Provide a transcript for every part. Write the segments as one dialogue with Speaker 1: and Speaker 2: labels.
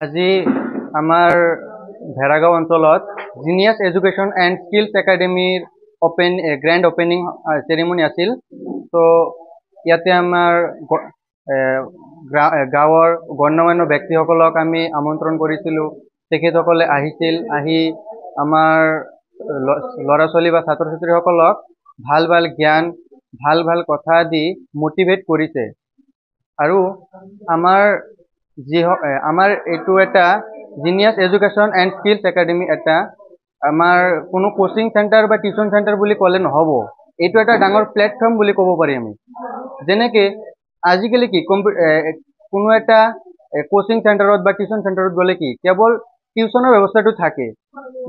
Speaker 1: আজি আমাৰ ভেৰাগাঁও অঞ্চলত জিনিয়াছ এডুকেশ্যন এণ্ড স্কিলছ একাডেমীৰ গ্ৰেণ্ড অপেনিং চেৰিমনি আছিল। তো ইয়াতে আমাৰ গাঁৱৰ গণ্যমান্য ব্যক্তিসকলক আমি আমন্ত্ৰণ কৰিছিলোঁ। তেখেতসকলে আহিছিল, আহি আমাৰ ল'ৰা ছোৱালী বা ছাত্ৰ ছাত্ৰীসকলক ভাল ভাল জ্ঞান, ভাল ভাল কথা দি মটিভেট কৰিছে। আৰু আমাৰ এইটো এটা genius education and skills academy এটা আমাৰ কোনো কোচিং চেণ্টাৰ বা টিউশ্যন চেণ্টাৰ বুলি ক'লে নহ'ব। এইটো এটা ডাঙৰ প্লেটফৰ্ম বুলি ক'ব পাৰি আমি। যেনেকৈ আজিকালি কি কোনো এটা কোচিং চেণ্টাৰত বা টিউশ্যন চেণ্টাৰত গ'লে কি কেৱল টিউশ্যনৰ ব্যৱস্থাটো থাকে,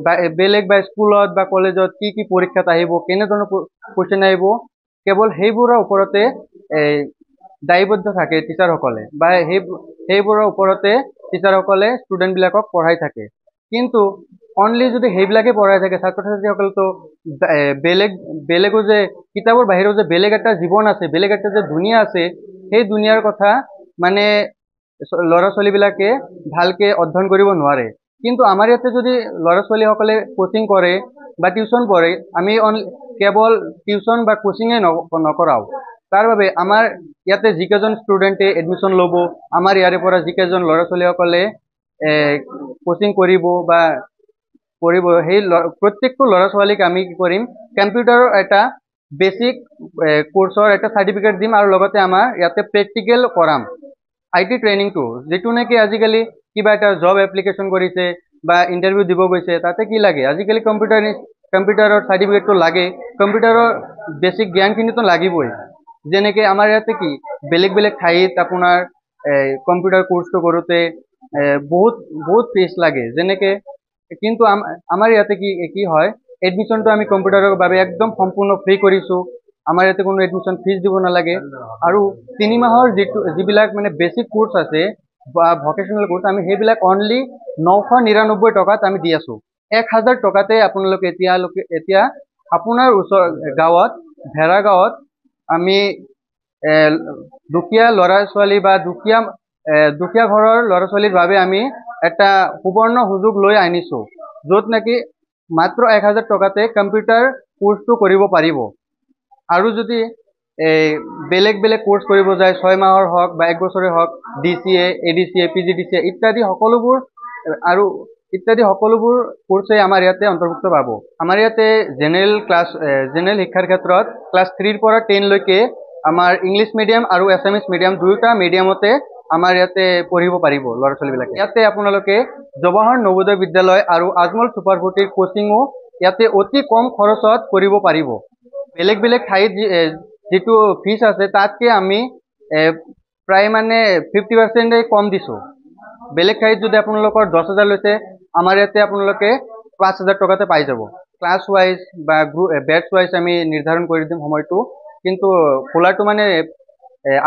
Speaker 1: বা বেলেগ বা স্কুলত বা কলেজত কি কি পৰীক্ষাত আহিব, কেনেধৰণৰ কুৱেশ্যন আহিব, কেৱল সেইবোৰৰ ওপৰতে দায়বদ্ধ থাকে টিচাৰসকলে, বা সেইবোৰৰ ওপৰতে টিচাৰসকলে ষ্টুডেণ্টবিলাকক পঢ়াই থাকে। কিন্তু অনলি যদি সেইবিলাকে পঢ়াই থাকে, ছাত্ৰ ছাত্ৰীসকলতো বেলেগো যে কিতাপৰ বাহিৰেও যে বেলেগ এটা জীৱন আছে, বেলেগ এটা যে দুনিয়া আছে, সেই দুনিয়াৰ কথা মানে ল'ৰা ছোৱালীবিলাকে ভালকে অধ্যয়ন কৰিব নোৱাৰে। কিন্তু আমাৰ ইয়াতে যদি ল'ৰা ছোৱালীসকলে কোচিং কৰে বা টিউশ্যন পঢ়ে, আমি কেৱল টিউশ্যন বা কোচিঙে নকৰাওঁ। তাৰ বাবে আমাৰ ইয়াতে যিকেইজন ষ্টুডেণ্টে এডমিশ্যন ল'ব, আমাৰ ইয়াৰে পৰা যিকেইজন ল'ৰা ছোৱালীসকলে কোচিং কৰিব বা কৰিব, সেই প্ৰত্যেকটো ল'ৰা ছোৱালীক আমি কি কৰিম, কম্পিউটাৰৰ এটা বেচিক কোৰ্চৰ এটা চাৰ্টিফিকেট দিম, আৰু লগতে আমাৰ ইয়াতে প্ৰেক্টিকেল কৰাম। IT ট্ৰেইনিংটো যিটো নেকি আজিকালি কিবা এটা জব এপ্লিকেশ্যন কৰিছে বা ইণ্টাৰভিউ দিব গৈছে, তাতে কি লাগে, আজিকালি কম্পিউটাৰৰ চাৰ্টিফিকেটটো লাগে, কম্পিউটাৰৰ বেচিক জ্ঞানখিনিতো লাগিবই। যেনেকৈ আমাৰ ইয়াতে কি বেলেগ বেলেগ ঠাইত আপোনাৰ কম্পিউটাৰ কোৰ্চটো কৰোঁতে বহুত ফিজ লাগে। যেনেকৈ কিন্তু আমাৰ ইয়াতে কি হয়, এডমিশ্যনটো আমি কম্পিউটাৰৰ বাবে একদম সম্পূৰ্ণ ফ্ৰী কৰিছোঁ। আমাৰ ইয়াতে কোনো এডমিশ্যন ফিজ দিব নালাগে। আৰু 3 মাহৰ যিবিলাক মানে বেচিক কোৰ্চ আছে বা ভকেশ্যনেল কোৰ্চ, আমি সেইবিলাক অনলি 999 টকাত আমি দি আছোঁ। 1000 টকাতে আপোনালোকে এতিয়া আপোনাৰ গাঁৱত, ভেৰাগাঁৱত আমি দুখীয়া ল'ৰা ছোৱালী বা দুখীয়া ঘৰৰ ল'ৰা ছোৱালীৰ বাবে আমি এটা সুবৰ্ণ সুযোগ লৈ আনিছোঁ, য'ত নেকি মাত্ৰ 1000 টকাতে কম্পিউটাৰ কোৰ্চটো কৰিব পাৰিব। আৰু যদি বেলেগ বেলেগ কোৰ্চ কৰিব যায়, 6 মাহৰ হওক বা 1 বছৰে হওক, DCA, ADCA, PGDCA ইত্যাদি সকলোবোৰ কোৰ্চে আমাৰ ইয়াতে অন্তৰ্ভুক্ত পাব। আমাৰ ইয়াতে জেনেৰেল শিক্ষাৰ ক্ষেত্ৰত ক্লাছ 3ৰ পৰা 10 লৈকে আমাৰ ইংলিছ মিডিয়াম আৰু এছামিছ মিডিয়াম দুয়োটা মিডিয়ামতে আমাৰ ইয়াতে পঢ়িব পাৰিব ল'ৰা ছোৱালীবিলাকে। ইয়াতে আপোনালোকে জৱাহৰ নৱোদয় বিদ্যালয় আৰু আজমল ছুপাৰ ফৰ্টিৰ কোচিঙো ইয়াতে অতি কম খৰচত কৰিব পাৰিব। বেলেগ বেলেগ ঠাইত যিটো ফিজ আছে, তাতকৈ আমি প্ৰায় মানে 50% কম দিছোঁ। বেলেগ ঠাইত যদি আপোনালোকৰ 10,000 লৈছে, আমাৰ ইয়াতে আপোনালোকে 5,000 টকাতে পাই যাব। ক্লাছ ৱাইজ বা বেটছ ৱাইজ আমি নিৰ্ধাৰণ কৰি দিম সময়টো। কিন্তু খোলাটো মানে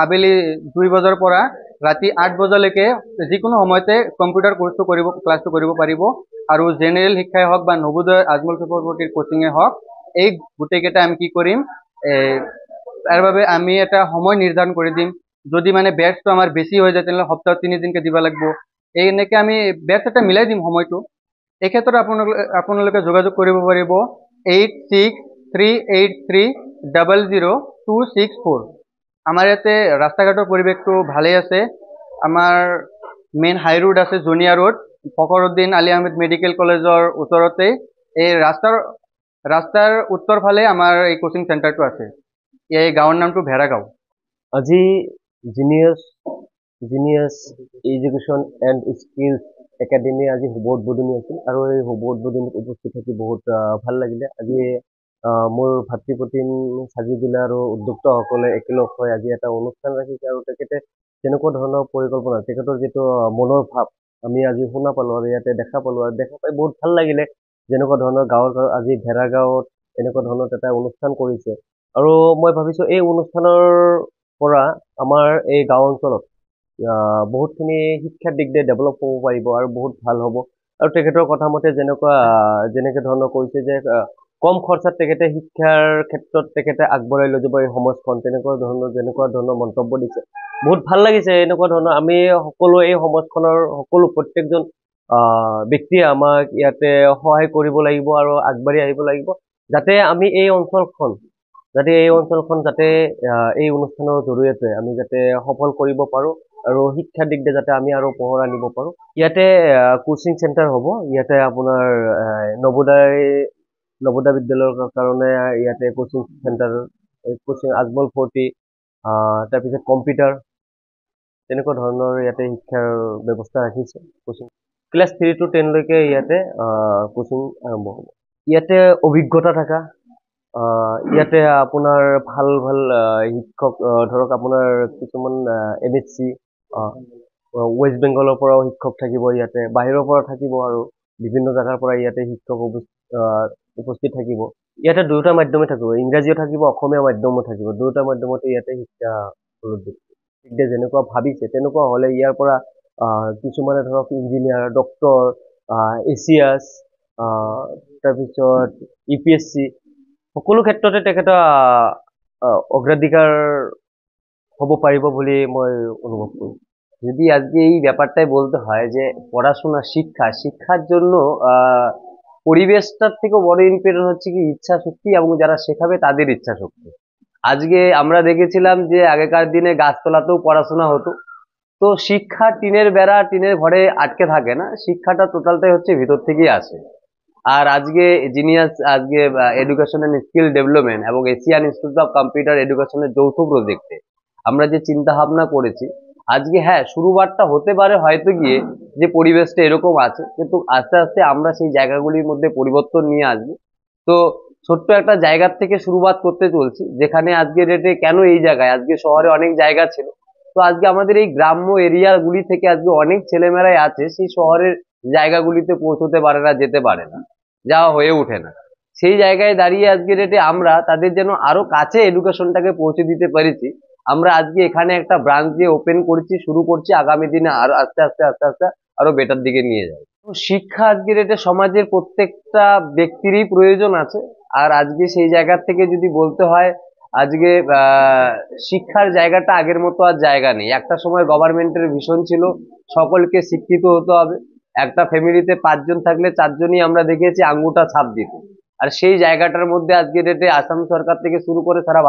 Speaker 1: আবেলি 2 বজাৰ পৰা ৰাতি 8 বজালৈকে যিকোনো সময়তে কম্পিউটাৰ ক্লাছটো কৰিব পাৰিব। আৰু জেনেৰেল শিক্ষাই হওক বা নৱোদয় আজমল ছুপাৰ ফৰ্টিৰ কোচিঙে হওক, এই গোটেইকেইটা আমি কি কৰিম, তাৰ বাবে আমি এটা সময় নিৰ্ধাৰণ কৰি দিম। যদি মানে বেটছটো আমাৰ বেছি হৈ যায়, তেনেহ'লে সপ্তাহত 3 দিনকৈ দিব লাগিব। এনেকৈ আমি বেটছ এটা মিলাই দিম সময়টো। এই ক্ষেত্ৰত আপোনালোকে যোগাযোগ কৰিব পাৰিব 8638300264। আমাৰ ইয়াতে ৰাস্তা ঘাটৰ পৰিৱেশটো ভালেই আছে। আমাৰ মেইন হাই ৰোড আছে, জনিয়া ৰোড, ফখৰুদ্দিন আলী আহমেদ মেডিকেল কলেজৰ ওচৰতে। এই ৰাস্তাৰ উত্তৰ ফালে আমাৰ এই কোচিং চেণ্টাৰটো আছে। এই গাঁৱৰ নামটো ভেৰাগাঁও।
Speaker 2: আজি genius education and skills academy আজি শুভ উদ্বোধনী আছিল, আৰু এই শুভ উদ্বোধনীত উপস্থিত থাকি বহুত ভাল লাগিলে। আজি মোৰ ভাতৃপ্ৰতিম চাজিজিলা আৰু উদ্যোক্তাসকলে একেলগ হৈ আজি এটা অনুষ্ঠান ৰাখিছে, আৰু তেখেতে তেনেকুৱা ধৰণৰ পৰিকল্পনা, তেখেতৰ যিটো মনৰ ভাৱ আমি আজি শুনা পালোঁ আৰু ইয়াতে দেখা পালোঁ, আৰু দেখা পাই বহুত ভাল লাগিলে। যেনেকুৱা ধৰণৰ গাঁৱৰ আজি ভেৰাগাঁৱত এনেকুৱা ধৰণৰ এটা অনুষ্ঠান কৰিছে, আৰু মই ভাবিছোঁ এই অনুষ্ঠানৰ পৰা আমাৰ এই গাঁও অঞ্চলত বহুতখিনি শিক্ষাৰ দিশ দিয়ে ডেভেলপ হ'ব পাৰিব আৰু বহুত ভাল হ'ব। আৰু তেখেতৰ কথা মতে যেনেকৈ ধৰণৰ কৈছে যে কম খৰচাত তেখেতে শিক্ষাৰ ক্ষেত্ৰত তেখেতে আগবঢ়াই লৈ যাব এই সমাজখন, যেনেকুৱা ধৰণৰ মন্তব্য দিছে বহুত ভাল লাগিছে। এনেকুৱা ধৰণৰ আমি সকলো এই সমাজখনৰ সকলো প্ৰত্যেকজন ব্যক্তিয়ে আমাক ইয়াতে সহায় কৰিব লাগিব আৰু আগবাঢ়ি আহিব লাগিব, যাতে আমি এই অঞ্চলখন যাতে এই অনুষ্ঠানৰ জৰিয়তে আমি যাতে সফল কৰিব পাৰো আৰু শিক্ষাৰ দিশে যাতে আমি আৰু পোহৰ আনিব পাৰো। ইয়াতে কোচিং চেণ্টাৰ হ'ব। ইয়াতে আপোনাৰ নবোদয় বিদ্যালয়ৰ কাৰণে ইয়াতে coaching centre, coaching Ajmal forty, তাৰপিছত কম্পিউটাৰ, তেনেকুৱা ধৰণৰ ইয়াতে শিক্ষাৰ ব্যৱস্থা ৰাখিছে। কোচিং ক্লাছ 3 to 10 লৈকে ইয়াতে কোচিং আৰম্ভ হ'ব। ইয়াতে অভিজ্ঞতা থকা, ইয়াতে আপোনাৰ ভাল ভাল শিক্ষক, ধৰক আপোনাৰ কিছুমান MSc ৱেষ্ট বেংগলৰ পৰাও শিক্ষক থাকিব, ইয়াতে বাহিৰৰ পৰা থাকিব আৰু বিভিন্ন জেগাৰ পৰা ইয়াতে শিক্ষক উপস্থিত থাকিব। ইয়াতে দুয়োটা মাধ্যমে থাকিব, ইংৰাজীও থাকিব, অসমীয়া মাধ্যমো থাকিব। দুয়োটা মাধ্যমতে ইয়াতে শিক্ষা যেনেকুৱা ভাবিছে তেনেকুৱা হ'লে ইয়াৰ পৰা কিছুমানে ধৰক ইঞ্জিনিয়াৰ, ডক্তৰ, ACS, তাৰপিছত UPSC সকলো ক্ষেত্ৰতে তেখেতৰ অগ্ৰাধিকাৰ হব পাৰিব বুলি মই অনুভব করি।
Speaker 3: যদি আজকে এই ব্যাপারটাই বলতে হয় যে পড়াশোনা শিক্ষার জন্য পরিবেশটার থেকে বড় ইম্পর্টেন্ট হচ্ছে কি ইচ্ছা শক্তি এবং যারা শেখাবে তাদের ইচ্ছা শক্তি। আজকে আমরা দেখেছিলাম যে আগেকার দিনে গাছতলাতেও পড়াশোনা হতো। তো শিক্ষা টিনের বেড়া টিনের ঘরে আটকে থাকে না, শিক্ষাটা টোটালটাই হচ্ছে ভিতর থেকেই আসে। আর আজকে জিনিয়াস আজকে এডুকেশন এন্ড স্কিল ডেভেলপমেন্ট এবং এশিয়ান ইনস্টিটিউট অফ কম্পিউটার এডুকেশনের যৌথ প্রজেক্টে আমরা যে চিন্তা ভাবনা করেছি, আজকে হ্যাঁ শুরুবারটা হতে পারে হয়তো গিয়ে যে পরিবেশটা এরকম আছে, কিন্তু আস্তে আস্তে আমরা সেই জায়গাগুলির মধ্যে পরিবর্তন নিয়ে আসবো। তো ছোট্ট একটা জায়গার থেকে শুরুবাত করতে চলছি, যেখানে আজকে ডেটে কেন এই জায়গায়, আজকে শহরে অনেক জায়গা ছিল, তো আজকে আমাদের এই গ্রাম্য এরিয়াগুলি থেকে আজকে অনেক ছেলেমেয়েরাই আছে সেই শহরের জায়গাগুলিতে পৌঁছতে পারে না, যেতে পারে না, যাওয়া হয়ে ওঠে না। সেই জায়গায় দাঁড়িয়ে আজকে ডেটে আমরা তাদের যেন আরো কাছে এডুকেশনটাকে পৌঁছে দিতে পেরেছি, আমরা আজকে এখানে একটা ব্রাঞ্চ দিয়ে ওপেন করছি, শুরু করছি, আগামী দিনে আরো আস্তে আস্তে আস্তে আস্তে আরো বেটার দিকে নিয়ে যাবে। শিক্ষা আজকে ডেটে সমাজের প্রত্যেকটা ব্যক্তিরই প্রয়োজন আছে। আর আজকে সেই জায়গা থেকে যদি বলতে হয়, আজকে শিক্ষার জায়গাটা আগের মতো আর জায়গা নেই। একটা সময় গভর্নমেন্টের ভীষণ ছিল সকলকে শিক্ষিত হতে হবে, একটা ফ্যামিলিতে 5 জন থাকলে 4 জনই আমরা দেখেছি আঙ্গুটা ছাপ দিত। আর সেই জায়গাটার মধ্যে আজকে ডেটে আসাম সরকার থেকে শুরু করে সারা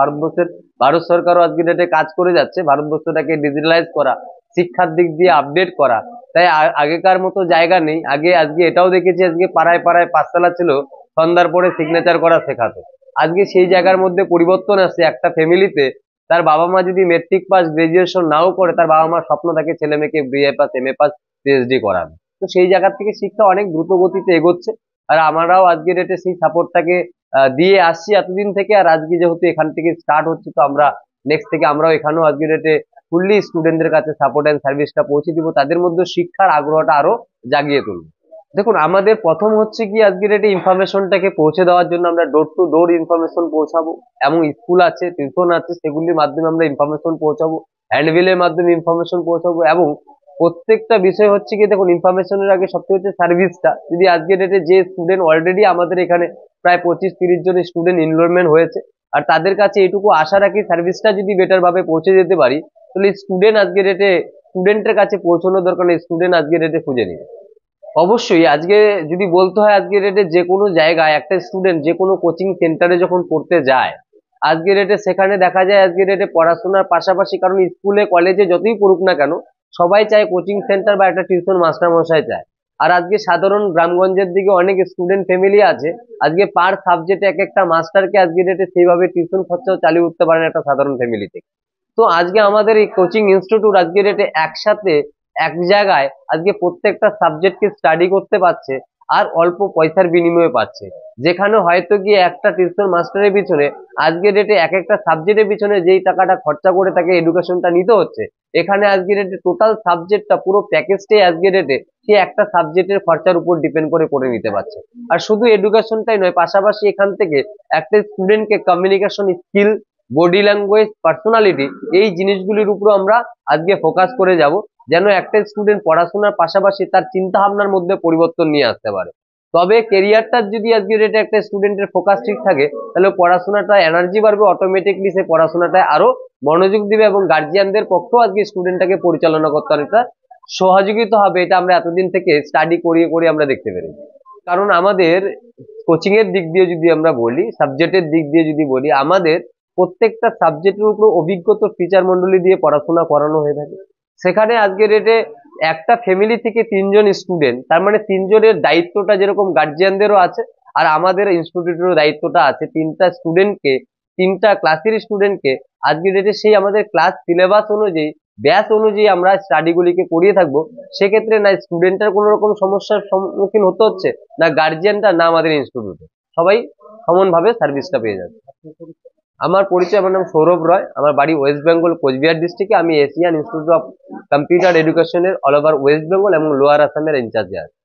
Speaker 3: ভারত সরকারও আজকে ডেটে কাজ করে যাচ্ছে ভারতবর্ষটাকে ডিজিটালাইজ করা, শিক্ষার দিক দিয়ে আপডেট করা। তাই আগেকার মতো জায়গা নেই। আজকে এটাও দেখেছি, আজকে পাড়ায় পাড়ায় পাঠশালা ছিল, সন্ধ্যার পরে সিগনেচার করা শেখাতো। আজকে সেই জায়গার মধ্যে পরিবর্তন আসছে। একটা ফ্যামিলিতে তার বাবা মা যদি মেট্রিক পাস গ্রাজুয়েশন নাও করে, তার বাবা মার স্বপ্ন থাকে ছেলে মেয়েকে BA pass MA pass PhD করানো। তো সেই জায়গা থেকে শিক্ষা অনেক দ্রুত গতিতে এগোচ্ছে, আর আমরাও আজকে ডেটে সেই সাপোর্টটাকে দিয়ে আসছি এতদিন থেকে। আর আজকে যেহেতু এখান থেকে স্টার্ট হচ্ছে, তো আমরা নেক্সট থেকে আমরাও এখানেও আজকে ডেটে ফুললি স্টুডেন্টদের কাছে সাপোর্ট অ্যান্ড সার্ভিসটা পৌঁছে দিব, তাদের মধ্যে শিক্ষার আগ্রহটা আরো জাগিয়ে তুলব। দেখুন, আমাদের প্রথম হচ্ছে কি আজকে ডেটে ইনফরমেশনটাকে পৌঁছে দেওয়ার জন্য আমরা ডোর টু ডোর ইনফরমেশন পৌঁছাবো, এবং স্কুল আছে, টিউশন আছে, সেগুলির মাধ্যমে আমরা ইনফরমেশন পৌঁছাবো, হ্যান্ডবিলের মাধ্যমে ইনফরমেশন পৌঁছাবো। এবং প্রত্যেকটা বিষয় হচ্ছে কি, দেখুন ইনফরমেশনের আগে সবচেয়ে হচ্ছে সার্ভিসটা। যদি আজকে ডেটে যে স্টুডেন্ট অলরেডি আমাদের এখানে প্রায় 25-30 জন স্টুডেন্ট এনরোলমেন্ট হয়েছে, আর তাদের কাছে এটুকু আশা রাখি সার্ভিসটা যদি বেটার ভাবে পৌঁছে যেতে পারি, তাহলে স্টুডেন্ট আজকে ডেটে স্টুডেন্টের কাছে পৌঁছানোর দরকার নেই, স্টুডেন্ট আজকে ডেটে খুঁজে নিবে। অবশ্যই আজকে যদি বলতে হয়, আজকে ডেটে যে কোনো জায়গায় একটা স্টুডেন্ট যে কোনো কোচিং সেন্টারে যখন পড়তে যায়, আজকে ডেটে সেখানে দেখা যায় আজকে ডেটে পড়াশোনার পাশাপাশি, কারণ স্কুলে কলেজে যতই পড়ুক না কেন সবাই চায় কোচিং সেন্টার বা একটা টিউশন মাস্টার মশাই চায়। আর আজকে সাধারণ গ্রামগঞ্জের দিকে অনেক স্টুডেন্ট ফ্যামিলি আছে, আজকে পার সাবজেক্টে এক একটা মাস্টারকে আজকে ডেটে সেইভাবে টিউশন খরচাও চালিয়ে উঠতে পারে না একটা সাধারণ ফ্যামিলি থেকে। তো আজকে আমাদের এই কোচিং ইনস্টিটিউট আজকে ডেটে একসাথে এক জায়গায় আজকে প্রত্যেকটা সাবজেক্টকে স্টাডি করতে পারছে, আর অল্প পয়সার বিনিময়ে পাচ্ছে। যেখানে হয়তো গিয়ে একটা টিউশন মাস্টারের পিছনে আজকে ডেটে এক একটা সাবজেক্টের পিছনে যেই টাকাটা খরচা করে তাকে এডুকেশনটা নিতে হচ্ছে, এখানে আজকে ডেটে টোটাল সাবজেক্টটা পুরো প্যাকেজটাই আজকে ডেটে সে একটা সাবজেক্টের খরচার উপর ডিপেন্ড করে নিতে পারছে। আর শুধু এডুকেশনটাই নয়, পাশাপাশি এখান থেকে একটা স্টুডেন্টকে communication skill, body language, personality, এই জিনিসগুলির উপর আমরা আজকে ফোকাস করে যাব, যেন একটা স্টুডেন্ট পড়াশোনার পাশাপাশি তার চিন্তা ভাবনার মধ্যে পরিবর্তন নিয়ে আসতে পারে। তবে কেরিয়ারটার যদি আজকের ডেটে একটা স্টুডেন্টের ফোকাস ঠিক থাকে, তাহলে পড়াশোনাটা এনার্জি বাড়বে, অটোমেটিকলি সে পড়াশোনাটায় আরো মনোযোগ দিবে এবং গার্জিয়ানদের পক্ষেও আজকে স্টুডেন্টটাকে পরিচালনা করতে অনেকটা সহযোগিতা হবে। এটা আমরা এতদিন থেকে স্টাডি করিয়ে করিয়ে আমরা দেখতে পেরেছি। কারণ আমাদের কোচিং এর দিক দিয়ে যদি আমরা বলি, সাবজেক্টের দিক দিয়ে যদি বলি, আমাদের প্রত্যেকটা সাবজেক্টের উপর অভিজ্ঞতা টিচার মন্ডলী দিয়ে পড়াশোনা করানো হয়ে থাকে। সেখানে আজকের ডেটে একটা ফ্যামিলি থেকে 3জন স্টুডেন্ট, তার মানে 3জনের দায়িত্বটা যেরকম গার্জিয়ানদেরও আছে, আর আমাদের ইনস্টিটিউটেরও দায়িত্বটা আছে। 3টা স্টুডেন্টকে, 3টা ক্লাসের স্টুডেন্টকে আজকের ডেটে সেই আমাদের ক্লাস সিলেবাস অনুযায়ী, ব্যাচ অনুযায়ী আমরা স্টাডিগুলিকে করিয়ে থাকবো। সেক্ষেত্রে না স্টুডেন্টের কোনো রকম সমস্যার সম্মুখীন হতে হচ্ছে, না গার্জিয়ানটা, না আমাদের ইনস্টিটিউটে, সবাই সমানভাবে সার্ভিসটা পেয়ে যাচ্ছে। আমার পরিচয়, আমার নাম সৌরভ রয়, আমার বাড়ি ওয়েস্ট বেঙ্গল কোচবিহার ডিস্ট্রিক্টে। আমি এশিয়ান ইনস্টিটিউট অফ কম্পিউটার এডুকেশনের অল ওভার ওয়েস্ট বেঙ্গল এবং লোয়ার আসামের ইনচার্জে আছি।